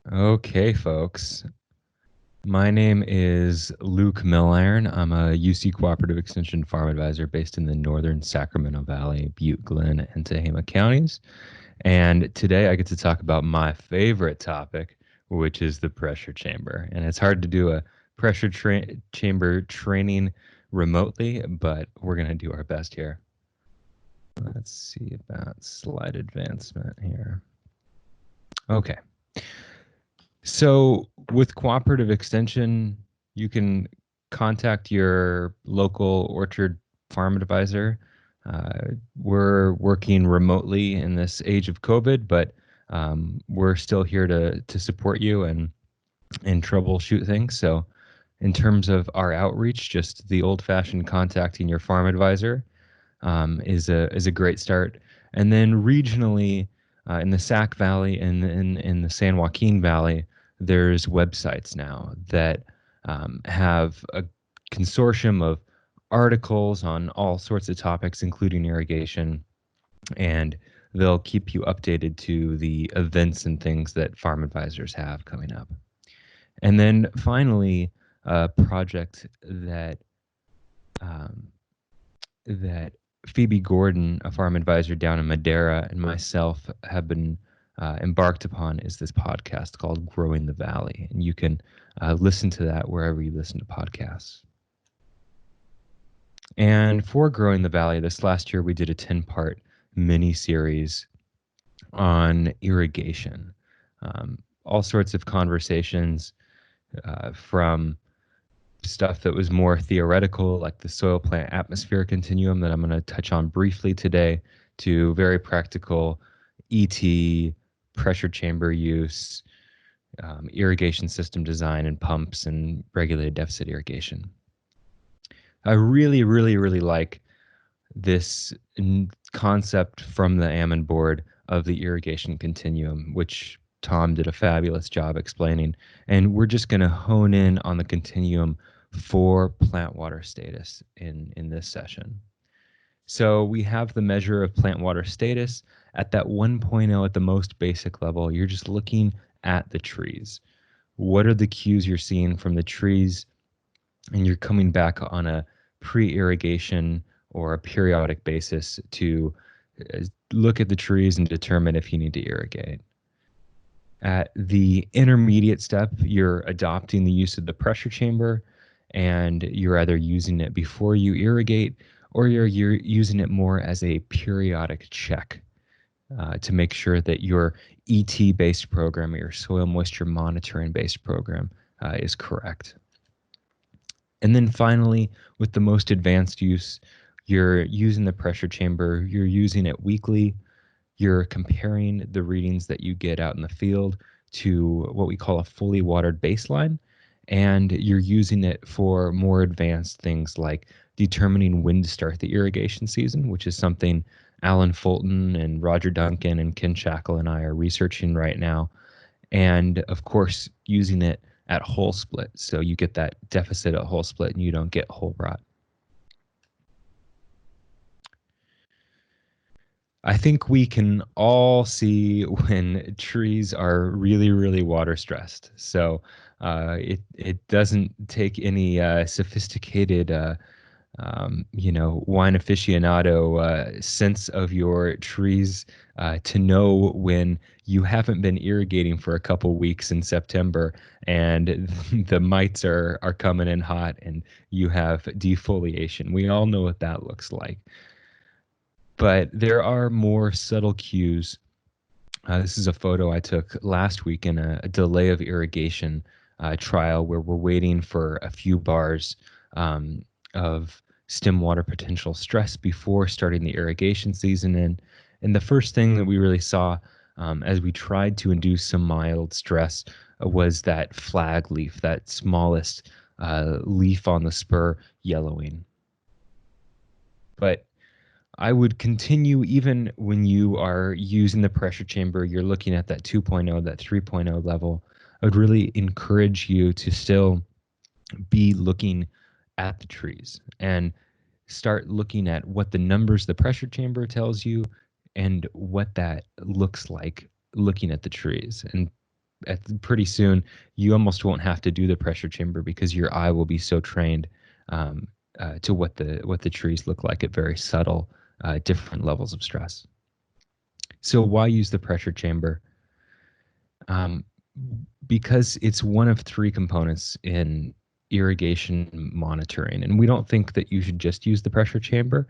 Okay, folks. My name is Luke Milliron. I'm a UC Cooperative Extension Farm Advisor based in the northern Sacramento Valley, Butte, Glen, and Tehama counties. And today I get to talk about my favorite topic, which is the pressure chamber. And it's hard to do a chamber training remotely, but we're going to do our best here. Let's see about slide advancement here. Okay. So with cooperative extension, you can contact your local orchard farm advisor. We're working remotely in this age of COVID, but we're still here to support you and troubleshoot things. So in terms of our outreach, just the old-fashioned contacting your farm advisor is a great start. And then regionally, in the Sac Valley and in the San Joaquin Valley, there's websites now that have a consortium of articles on all sorts of topics, including irrigation, and they'll keep you updated to the events and things that farm advisors have coming up. And then finally, a project um, that Phoebe Gordon, a farm advisor down in Madera, and myself have been embarked upon is this podcast called Growing the Valley. And you can listen to that wherever you listen to podcasts. And for Growing the Valley, this last year we did a 10-part mini series on irrigation. All sorts of conversations from stuff that was more theoretical, like the soil plant atmosphere continuum that I'm going to touch on briefly today, to very practical ET, pressure chamber use, irrigation system design and pumps, and regulated deficit irrigation. I really, really, really like this concept from the Almond board of the irrigation continuum, which Tom did a fabulous job explaining. And we're just going to hone in on the continuum for plant water status in this session. So we have the measure of plant water status at that 1.0 at the most basic level. You're just looking at the trees. What are the cues you're seeing from the trees? And you're coming back on a pre-irrigation or a periodic basis to look at the trees and determine if you need to irrigate. At the intermediate step, you're adopting the use of the pressure chamber, and you're either using it before you irrigate or you're using it more as a periodic check to make sure that your ET-based program or your soil moisture monitoring-based program is correct. And then finally, with the most advanced use, you're using the pressure chamber, you're using it weekly, you're comparing the readings that you get out in the field to what we call a fully watered baseline, and you're using it for more advanced things like determining when to start the irrigation season, which is something Alan Fulton and Roger Duncan and Ken Shackle and I are researching right now. And of course, using it at whole split, so you get that deficit at whole split and you don't get whole rot. I think we can all see when trees are really, really water stressed. So it doesn't take any sophisticated wine aficionado sense of your trees to know when you haven't been irrigating for a couple weeks in September and the mites are coming in hot and you have defoliation. We all know what that looks like. But there are more subtle cues. This is a photo I took last week in a delay of irrigation trial where we're waiting for a few bars of stem water potential stress before starting the irrigation season. And the first thing that we really saw as we tried to induce some mild stress was that flag leaf, that smallest leaf on the spur yellowing. But I would continue even when you are using the pressure chamber, you're looking at that 2.0, that 3.0 level. I would really encourage you to still be looking at the trees and start looking at what the numbers the pressure chamber tells you and what that looks like looking at the trees. And pretty soon, you almost won't have to do the pressure chamber because your eye will be so trained um, to what the trees look like at very subtle, different levels of stress. So why use the pressure chamber? Um, because it's one of three components in irrigation monitoring, and we don't think that you should just use the pressure chamber,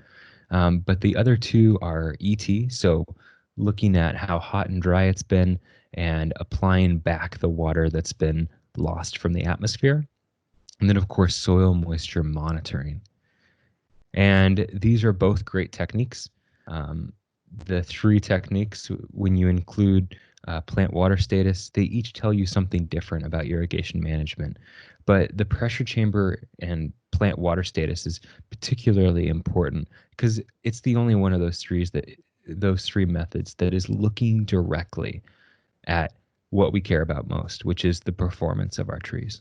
but the other two are ET, so looking at how hot and dry it's been and applying back the water that's been lost from the atmosphere. And then, of course, soil moisture monitoring. And these are both great techniques. Um, the three techniques, when you include plant water status, they each tell you something different about irrigation management. But the pressure chamber and plant water status is particularly important because it's the only one of those three methods that is looking directly at what we care about most, which is the performance of our trees.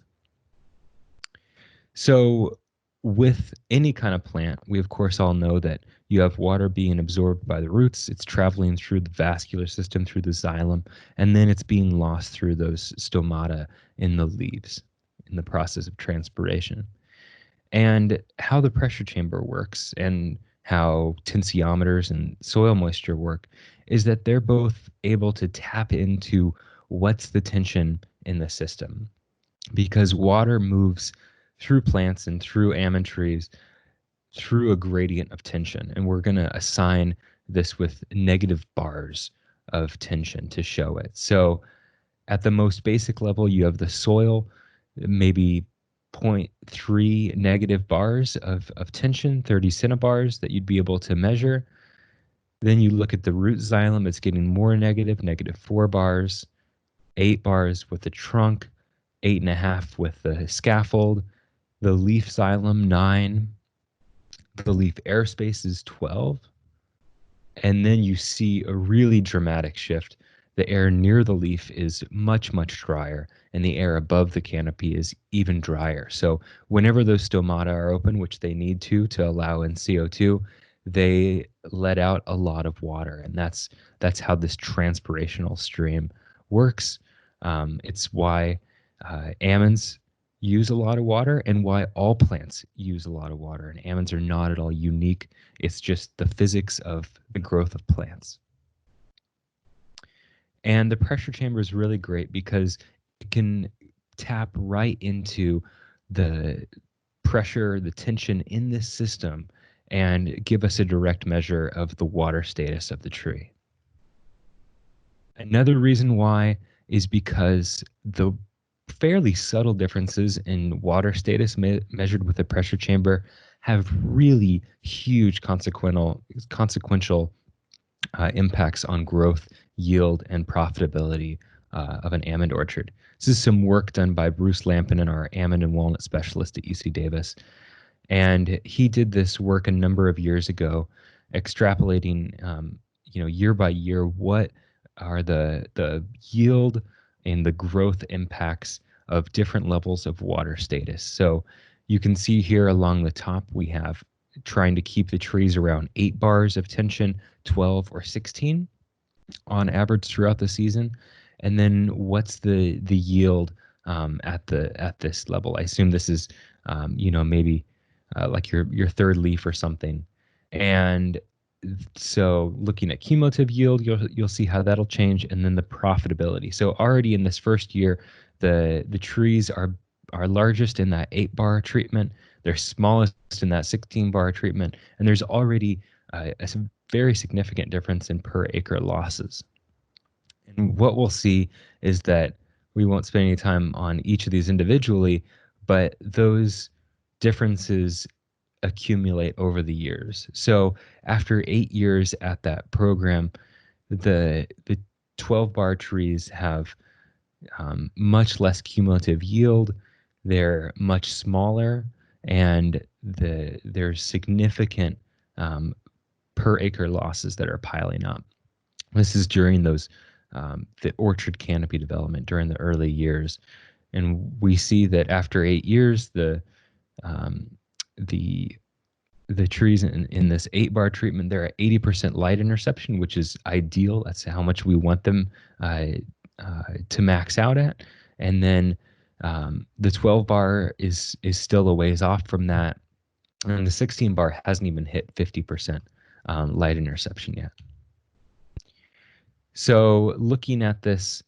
So with any kind of plant, we of course all know that you have water being absorbed by the roots, it's traveling through the vascular system, through the xylem, and then it's being lost through those stomata in the leaves in the process of transpiration. And how the pressure chamber works and how tensiometers and soil moisture work is that they're both able to tap into what's the tension in the system, because water moves through plants and through almond trees through a gradient of tension. And we're going to assign this with negative bars of tension to show it. So at the most basic level, you have the soil, maybe zero point 0.3 negative bars of tension, 30 centibars that you'd be able to measure. Then you look at the root xylem, it's getting more negative, -4 bars, 8 bars with the trunk, 8.5 with the scaffold, the leaf xylem 9, the leaf airspace is 12, and then you see a really dramatic shift. The air near the leaf is much, much drier, and the air above the canopy is even drier. So whenever those stomata are open, which they need to allow in CO2, they let out a lot of water, and that's how this transpirational stream works. It's why almonds use a lot of water and why all plants use a lot of water. And almonds are not at all unique. It's just the physics of the growth of plants. And the pressure chamber is really great because it can tap right into the pressure, the tension in this system, and give us a direct measure of the water status of the tree. Another reason why is because the fairly subtle differences in water status measured with a pressure chamber have really huge consequential impacts on growth, yield, and profitability of an almond orchard. This is some work done by Bruce Lampin, our almond and walnut specialist at UC Davis. And he did this work a number of years ago, extrapolating, year by year, what are the yield and the growth impacts of different levels of water status. So you can see here along the top, we have trying to keep the trees around 8 bars of tension, 12 or 16 on average throughout the season. And then what's the yield at this level? I assume this is maybe like your third leaf or something. And so looking at cumulative yield, you'll see how that'll change, and then the profitability. So already in this first year, the trees are largest in that 8-bar treatment. They're smallest in that 16-bar treatment, and there's already a very significant difference in per acre losses. And what we'll see is that we won't spend any time on each of these individually, but those differences accumulate over the years. So after 8 years at that program, the 12-bar trees have much less cumulative yield. They're much smaller, and there's significant per acre losses that are piling up. This is during those the orchard canopy development during the early years, and we see that after 8 years, the trees in this 8-bar treatment, they're at 80% light interception, which is ideal. That's how much we want them to max out at, and then the 12 bar is still a ways off from that, and the 16 bar hasn't even hit 50% light interception yet. So looking at this,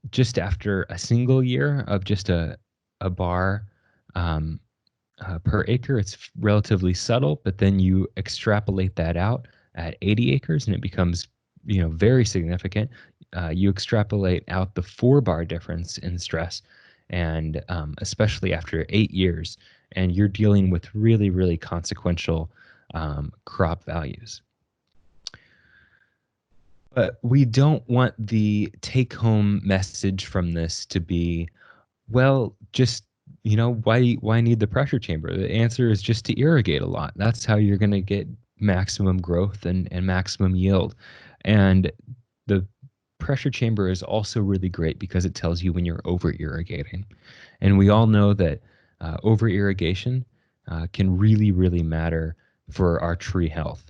just after a single year of just a bar per acre, it's relatively subtle, but then you extrapolate that out at 80 acres and it becomes, very significant. You extrapolate out the 4-bar difference in stress, and especially after 8 years, and you're dealing with really, really consequential crop values. But we don't want the take-home message from this to be, well, just, why need the pressure chamber? The answer is just to irrigate a lot. That's how you're going to get maximum growth and maximum yield. And the pressure chamber is also really great because it tells you when you're over-irrigating. And we all know that over-irrigation can really, really matter for our tree health.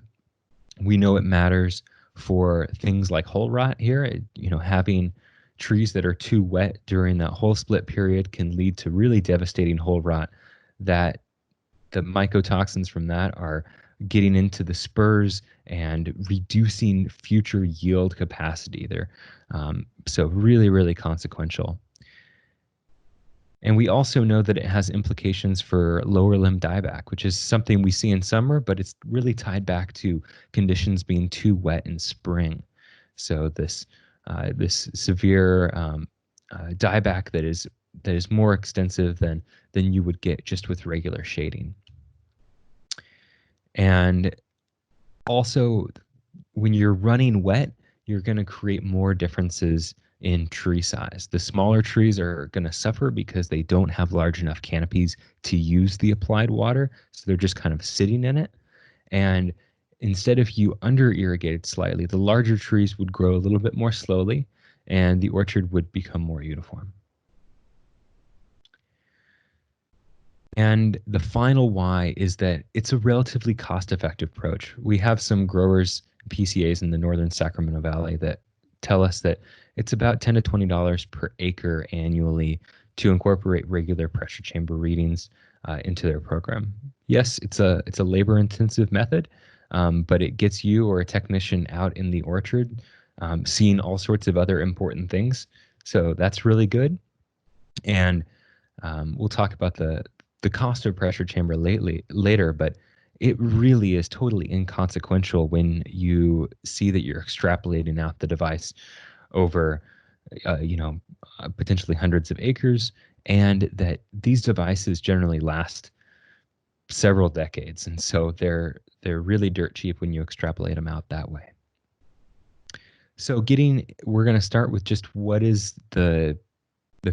We know it matters for things like hull rot here. Having trees that are too wet during that hull split period can lead to really devastating hull rot, that the mycotoxins from that are getting into the spurs and reducing future yield capacity there. So really, really consequential. And we also know that it has implications for lower limb dieback, which is something we see in summer, but it's really tied back to conditions being too wet in spring. So this severe dieback that is more extensive than you would get just with regular shading. And also, when you're running wet, you're going to create more differences in tree size. The smaller trees are going to suffer because they don't have large enough canopies to use the applied water, so they're just kind of sitting in it. And instead, if you under-irrigated slightly, the larger trees would grow a little bit more slowly, and the orchard would become more uniform. And the final why is that it's a relatively cost-effective approach. We have some growers, PCAs in the northern Sacramento Valley, that tell us that it's about $10 to $20 per acre annually to incorporate regular pressure chamber readings into their program. Yes, it's a labor-intensive method, but it gets you or a technician out in the orchard, seeing all sorts of other important things. So that's really good. And we'll talk about the cost of pressure chamber later, but it really is totally inconsequential when you see that you're extrapolating out the device over, potentially hundreds of acres, and that these devices generally last several decades, and so they're really dirt cheap when you extrapolate them out that way. So we're going to start with just what is the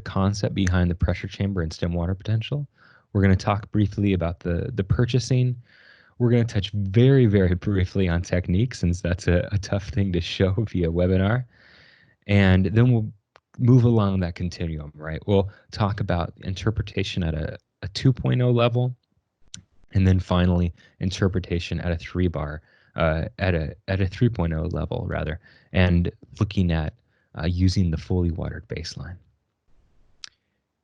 concept behind the pressure chamber and stem water potential. We're going to talk briefly about the purchasing. We're going to touch very, very briefly on technique, since that's a tough thing to show via webinar. And then we'll move along that continuum, right? We'll talk about interpretation at a 2.0 level, and then finally interpretation at a 3-bar, at a 3.0 level rather, and looking at using the fully watered baseline.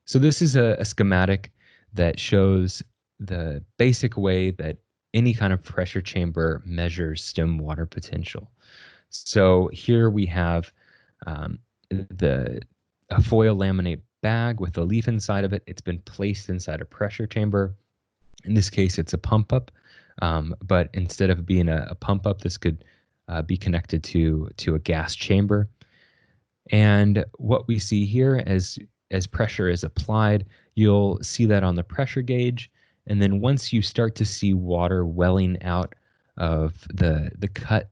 So this is a schematic that shows the basic way that any kind of pressure chamber measures stem water potential. So here we have a foil laminate bag with a leaf inside of it. It's been placed inside a pressure chamber. In this case, it's a pump up, but instead of being a pump up, this could be connected to a gas chamber. And what we see here as pressure is applied, you'll see that on the pressure gauge. And then once you start to see water welling out of the cut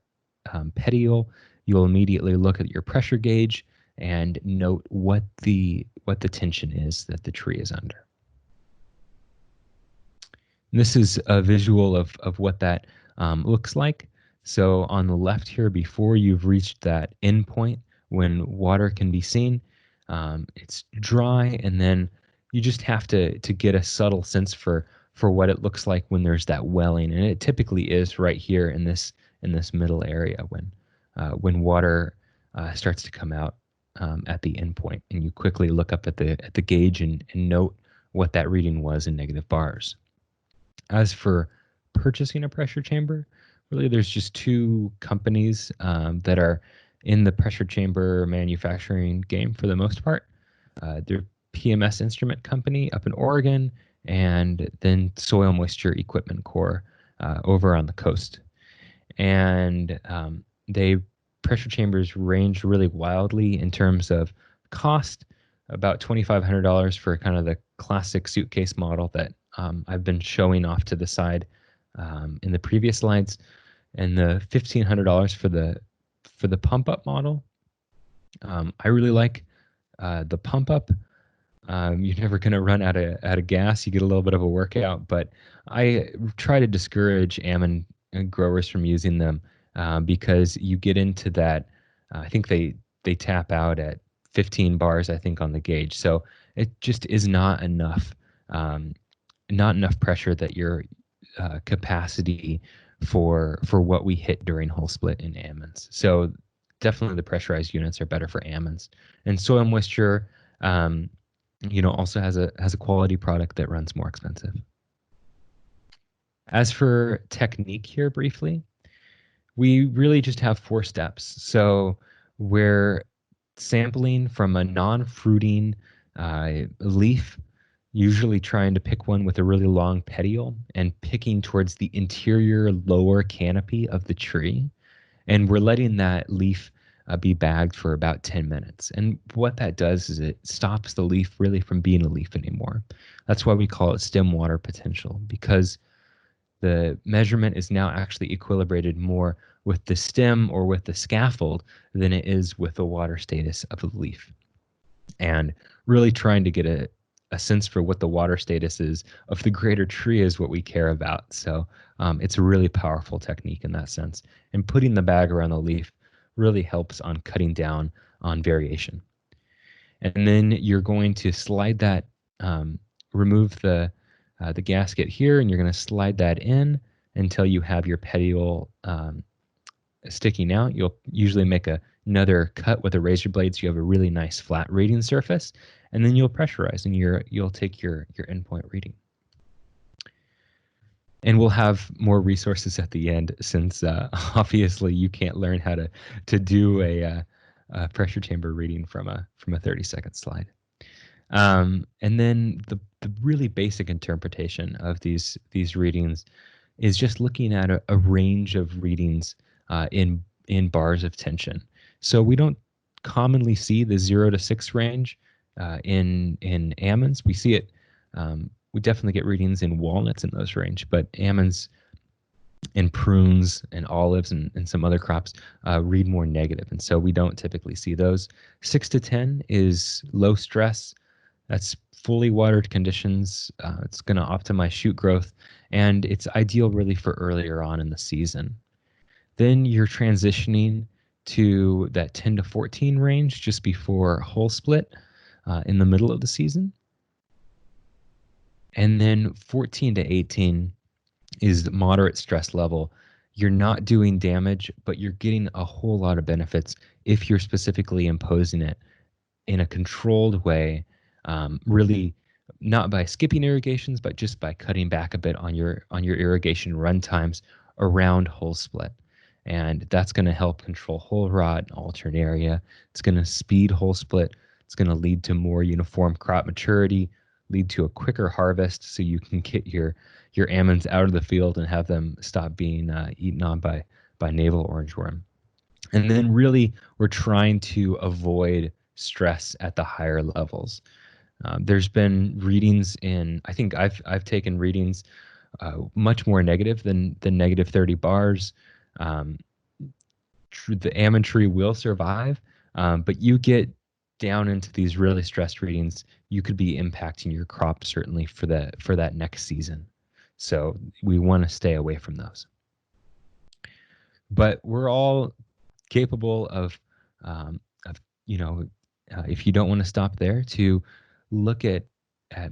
petiole, you'll immediately look at your pressure gauge and note what the tension is that the tree is under. And this is a visual of what that looks like. So on the left here, before you've reached that end point when water can be seen, it's dry, and then you just have to get a subtle sense for what it looks like when there's that welling, and it typically is right here in this middle area when water starts to come out at the endpoint, and you quickly look up at the gauge and note what that reading was in negative bars. As for purchasing a pressure chamber, really there's just two companies that are in the pressure chamber manufacturing game for the most part. They're PMS Instrument Company up in Oregon, and then Soil Moisture Equipment Corps over on the coast. And they pressure chambers range really wildly in terms of cost, about $2,500 for kind of the classic suitcase model that I've been showing off to the side in the previous slides, and the $1,500 for the pump up model. I really like the pump up. You're never going to run out of gas. You get a little bit of a workout, but I try to discourage almond growers from using them because you get into that. I think they tap out at 15 bars, I think, on the gauge. So it just is not enough pressure that your capacity for what we hit during whole split in almonds. So definitely the pressurized units are better for almonds. And soil moisture, also has a quality product that runs more expensive. As for technique here briefly, we really just have 4 steps. So we're sampling from a non-fruiting leaf, usually trying to pick one with a really long petiole and picking towards the interior lower canopy of the tree. And we're letting that leaf be bagged for about 10 minutes. And what that does is it stops the leaf really from being a leaf anymore. That's why we call it stem water potential, because the measurement is now actually equilibrated more with the stem or with the scaffold than it is with the water status of the leaf. And really trying to get a sense for what the water status is of the greater tree is what we care about. So it's a really powerful technique in that sense. And putting the bag around the leaf really helps on cutting down on variation. And then you're going to slide that, remove the gasket here, and you're going to slide that in until you have your petiole sticking out. You'll usually make another cut with a razor blade so you have a really nice flat reading surface, and then you'll pressurize and you'll take your endpoint reading. And we'll have more resources at the end, since obviously you can't learn how to do a pressure chamber reading from a 30-second slide. And then the really basic interpretation of these readings is just looking at a range of readings in bars of tension. So we don't commonly see the 0 to 6 range in almonds. We see it. We definitely get readings in walnuts in those range, but almonds and prunes and olives and some other crops read more negative, and so we don't typically see those. 6 to 10 is low stress. That's fully watered conditions. It's going to optimize shoot growth, and it's ideal really for earlier on in the season. Then you're transitioning to that 10 to 14 range just before whole split in the middle of the season. And then 14 to 18 is the moderate stress level. You're not doing damage, but you're getting a whole lot of benefits if you're specifically imposing it in a controlled way, really not by skipping irrigations, but just by cutting back a bit on your irrigation run times around whole split. And that's going to help control whole rot and alternaria. It's going to speed whole split. It's going to lead to more uniform crop maturity, lead to a quicker harvest, so you can get your almonds out of the field and have them stop being eaten on by navel orangeworm. And then really we're trying to avoid stress at the higher levels. There's been readings I think I've taken readings much more negative than negative 30 bars. The almond tree will survive, but you get down into these really stressed readings, you could be impacting your crop certainly for that next season. So we want to stay away from those. But we're all capable of if you don't want to stop there, to look at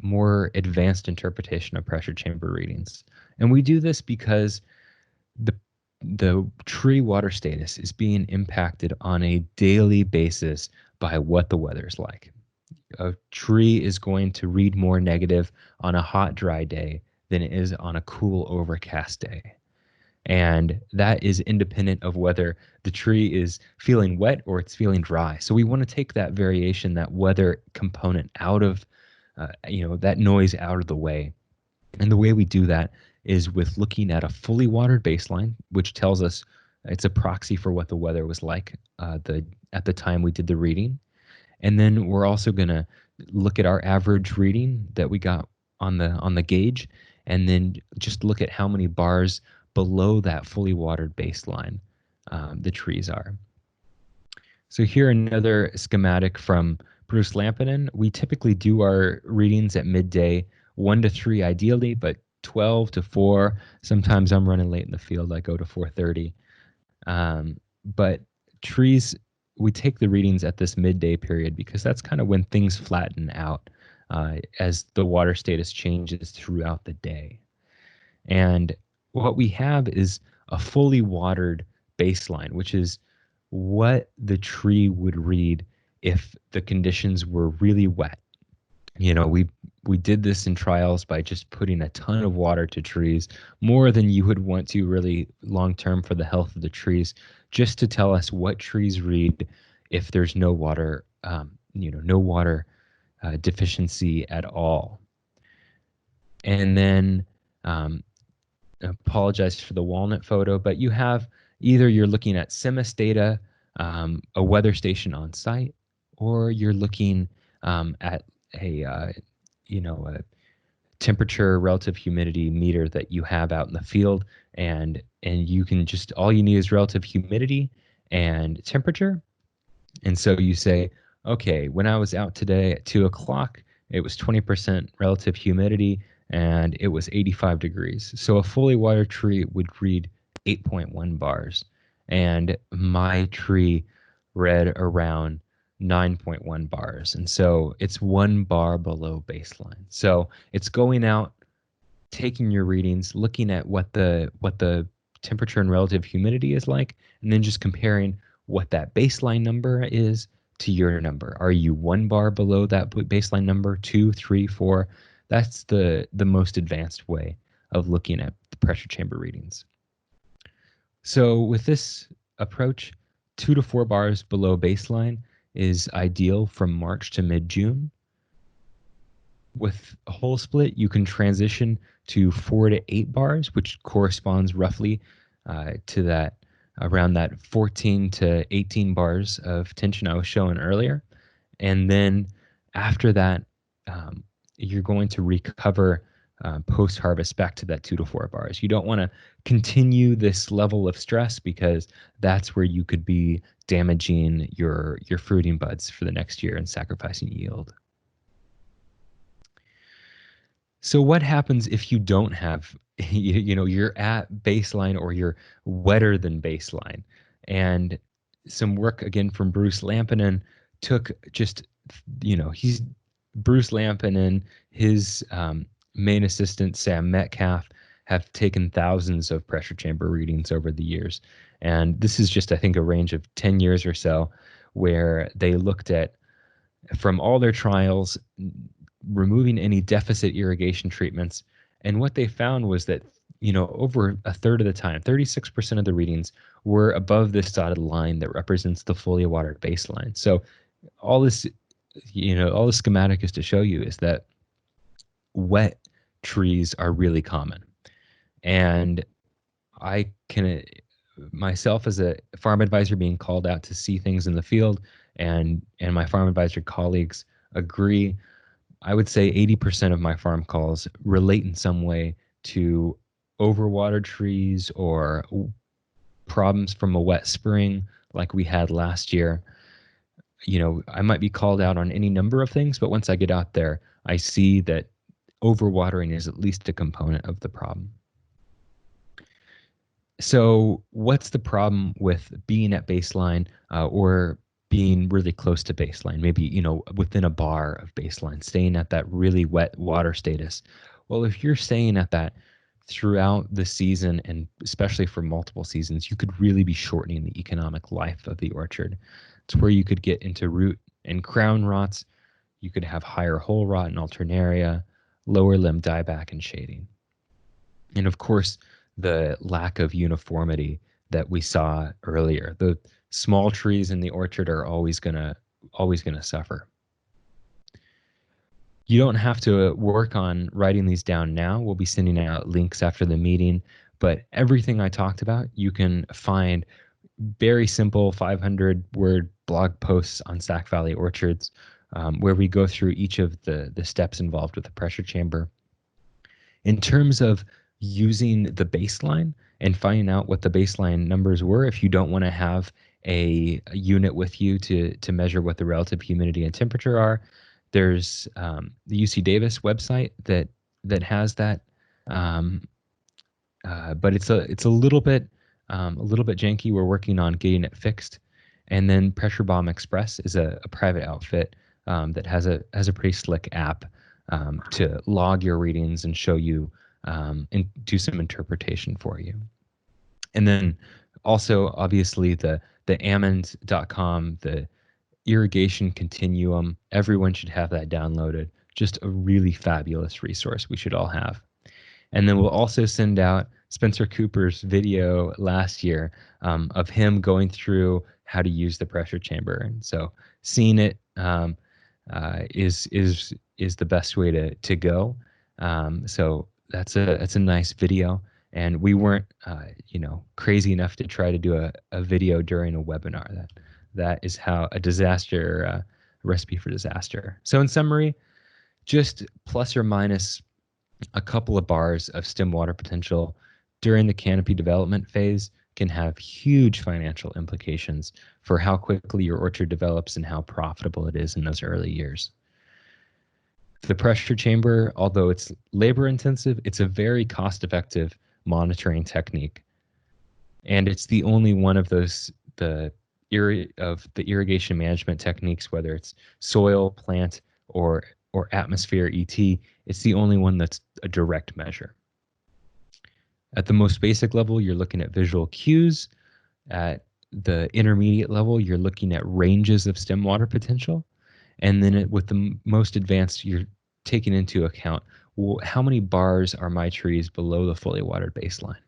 more advanced interpretation of pressure chamber readings. And we do this because the tree water status is being impacted on a daily basis by what the weather's like. A tree is going to read more negative on a hot, dry day than it is on a cool, overcast day. And that is independent of whether the tree is feeling wet or it's feeling dry. So we want to take that variation, that weather component out of, that noise out of the way. And the way we do that is with looking at a fully watered baseline, which tells us it's a proxy for what the weather was like at the time we did the reading. And then we're also going to look at our average reading that we got on the gauge, and then just look at how many bars below that fully watered baseline the trees are. So here another schematic from Bruce Lampinen. We typically do our readings at midday, 1 to 3 ideally, but 12 to 4. Sometimes I'm running late in the field. I go to 4:30. But trees, we take the readings at this midday period because that's kind of when things flatten out as the water status changes throughout the day. And what we have is a fully watered baseline, which is what the tree would read if the conditions were really wet. We did this in trials by just putting a ton of water to trees, more than you would want to really long term for the health of the trees, just to tell us what trees read if there's no water, no water deficiency at all. And then apologize for the walnut photo, but you have either you're looking at CIMAS data, a weather station on site, or you're looking at a temperature relative humidity meter that you have out in the field, and you can just, all you need is relative humidity and temperature. And so you say, okay, when I was out today at 2 o'clock, it was 20% relative humidity and it was 85 degrees. So a fully watered tree would read 8.1 bars, and my tree read around 9.1 bars. And so it's 1 bar below baseline. So it's going out, taking your readings, looking at what the temperature and relative humidity is like, and then just comparing what that baseline number is to your number. Are you 1 bar below that baseline number, 2, 3, 4? That's the most advanced way of looking at the pressure chamber readings. So with this approach, 2 to 4 bars below baseline is ideal from March to mid-June. With a whole split, you can transition to 4 to 8 bars, which corresponds roughly to that, around that 14 to 18 bars of tension I was showing earlier. And then after that, you're going to recover post-harvest back to that 2 to 4 bars. You don't want to continue this level of stress, because that's where you could be damaging your fruiting buds for the next year and sacrificing yield. So what happens if you don't have, you're at baseline or you're wetter than baseline? And some work again from Bruce Lampinen took just, he's Bruce Lampinen, his main assistant, Sam Metcalf, have taken thousands of pressure chamber readings over the years. And this is just, I think, a range of 10 years or so, where they looked at, from all their trials, removing any deficit irrigation treatments. And what they found was that, over a third of the time, 36% of the readings were above this dotted line that represents the fully watered baseline. So all this, all the schematic is to show you is that wet trees are really common. And I can, myself as a farm advisor, being called out to see things in the field, and my farm advisor colleagues agree, I would say 80% of my farm calls relate in some way to overwatered trees or problems from a wet spring like we had last year. I might be called out on any number of things, but once I get out there, I see that overwatering is at least a component of the problem. So what's the problem with being at baseline or being really close to baseline, maybe, within a bar of baseline, staying at that really wet water status? Well, if you're staying at that throughout the season, and especially for multiple seasons, you could really be shortening the economic life of the orchard. It's where you could get into root In crown rots, you could have higher whole rot and alternaria, lower limb dieback and shading. And of course, the lack of uniformity that we saw earlier. The small trees in the orchard are always gonna suffer. You don't have to work on writing these down now. We'll be sending out links after the meeting, but everything I talked about, you can find very simple 500-word blog posts on Sac Valley Orchards, where we go through each of the steps involved with the pressure chamber. In terms of using the baseline and finding out what the baseline numbers were, if you don't want to have a unit with you to measure what the relative humidity and temperature are, there's the UC Davis website that has that, but it's a little bit janky. We're working on getting it fixed, and then Pressure Bomb Express is a private outfit that has a pretty slick app to log your readings and show you and do some interpretation for you. And then also, obviously, the Almonds.com, the Irrigation Continuum, everyone should have that downloaded. Just a really fabulous resource we should all have. And then we'll also send out Spencer Cooper's video last year of him going through how to use the pressure chamber. And so seeing it is the best way to go. So that's a nice video. And we weren't crazy enough to try to do a video during a webinar. That is how a disaster recipe for disaster. So in summary, just plus or minus a couple of bars of stem water potential during the canopy development phase can have huge financial implications for how quickly your orchard develops and how profitable it is in those early years. The pressure chamber, although it's labor intensive, it's a very cost-effective monitoring technique. And it's the only one of those, the irrigation management techniques, whether it's soil, plant, or atmosphere ET, it's the only one that's a direct measure. At the most basic level, you're looking at visual cues. At the intermediate level, you're looking at ranges of stem water potential. And then with the most advanced, you're taking into account, well, how many bars are my trees below the fully watered baseline?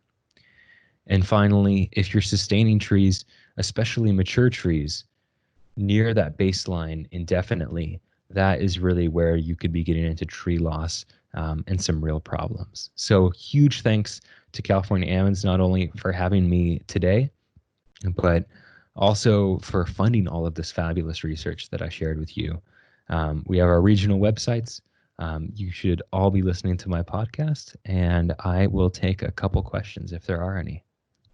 And finally, if you're sustaining trees, especially mature trees, near that baseline indefinitely, that is really where you could be getting into tree loss and some real problems. So huge thanks to California Almonds, not only for having me today, but also for funding all of this fabulous research that I shared with you. We have our regional websites. You should all be listening to my podcast, and I will take a couple questions if there are any.